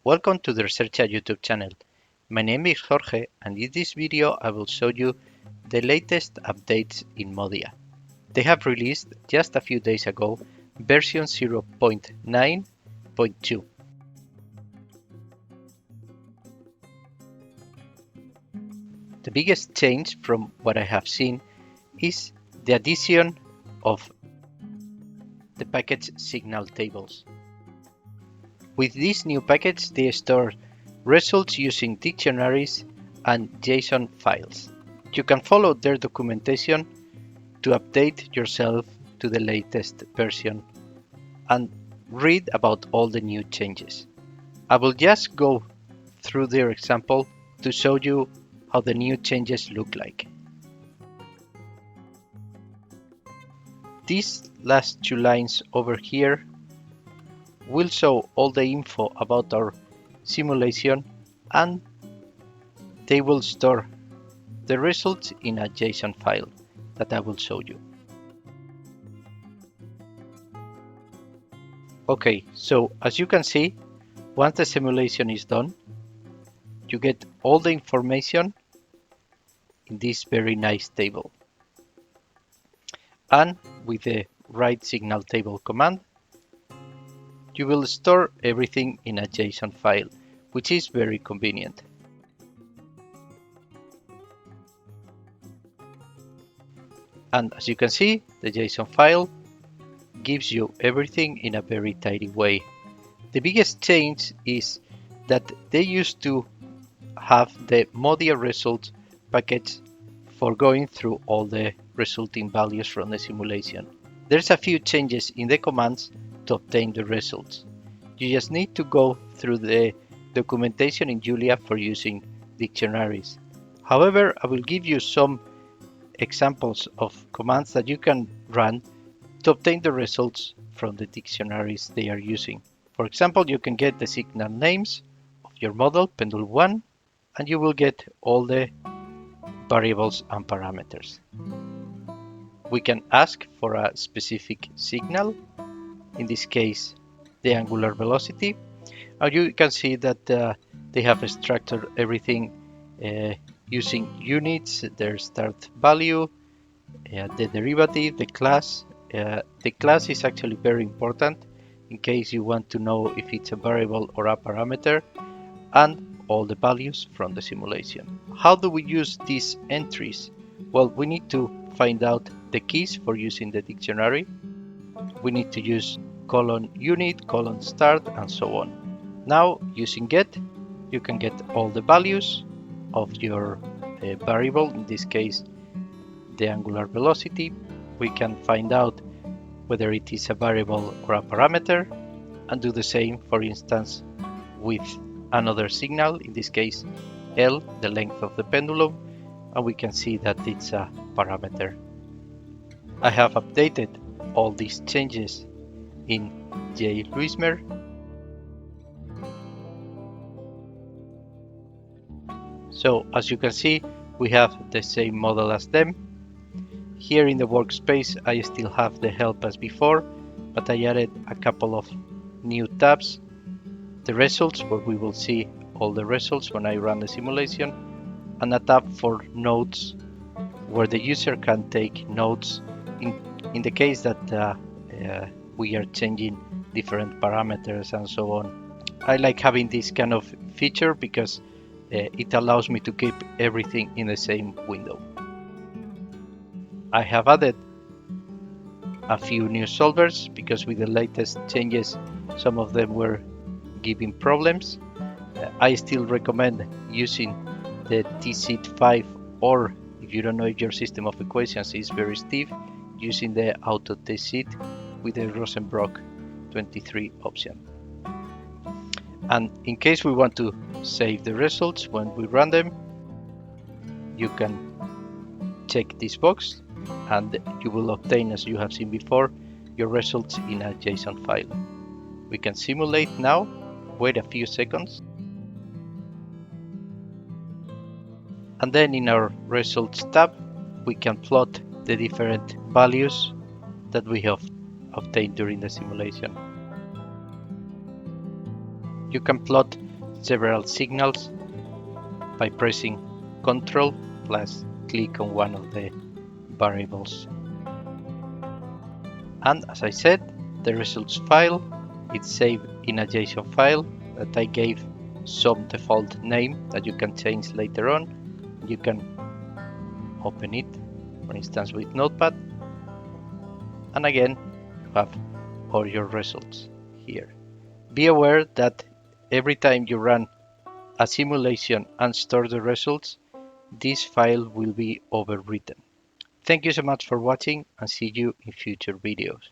Welcome to the Resairchia YouTube channel. My name is Jorge, and in this video I will show you the latest updates in Modia. They have released just a few days ago version 0.9.2. The biggest change from what I have seen is the addition of the package SignalTables. With this new package, they store results using dictionaries and JSON files. You can follow their documentation to update yourself to the latest version and read about all the new changes. I will just go through their example to show you how the new changes look like. These last two lines over here will show all the info about our simulation, and they will store the results in a JSON file that I will show you. Okay, so as you can see, once the simulation is done, you get all the information in this very nice table. And with the write signal table command, you will store everything in a JSON file, which is very convenient. And as you can see, the JSON file gives you everything in a very tidy way. The biggest change is that they used to have the Modia results package for going through all the resulting values from the simulation. There's a few changes in the commands to obtain the results. You just need to go through the documentation in Julia for using dictionaries. However, I will give you some examples of commands that you can run to obtain the results from the dictionaries they are using. For example, you can get the signal names of your model, Pendulum 1, and you will get all the variables and parameters. We can ask for a specific signal, in this case the angular velocity, and you can see that they have structured everything using units, their start value, the derivative, the class. The class is actually very important in case you want to know if it's a variable or a parameter, and all the values from the simulation. How do we use these entries? Well, we need to find out the keys for using the dictionary. We need to use :unit, :start, and so on. Now, using get, you can get all the values of your variable, in this case the angular velocity. We can find out whether it is a variable or a parameter, and do the same, for instance, with another signal, in this case L, the length of the pendulum, and we can see that it's a parameter. I have updated all these changes in jLUISMR. So as you can see, we have the same model as them. Here in the workspace I still have the help as before, but I added a couple of new tabs. The results, where we will see all the results when I run the simulation, and a tab for notes, where the user can take notes in the case that we are changing different parameters and so on. I like having this kind of feature because it allows me to keep everything in the same window. I have added a few new solvers because with the latest changes some of them were giving problems. I still recommend using the tseed5, or if you don't know if your system of equations is very stiff, using the auto tseed with the Rosenbrock 23 option. And in case we want to save the results when we run them, you can check this box and you will obtain, as you have seen before, your results in a JSON file. We can simulate now. Wait a few seconds, and then in our results tab we can plot the different values that we have obtained during the simulation. You can plot several signals by pressing Ctrl plus click on one of the variables. And as I said, the results file is saved in a JSON file that I gave some default name that you can change later on. You can open it, for instance, with Notepad, and again you have all your results here. Be aware that every time you run a simulation and store the results, this file will be overwritten. Thank you so much for watching, and see you in future videos.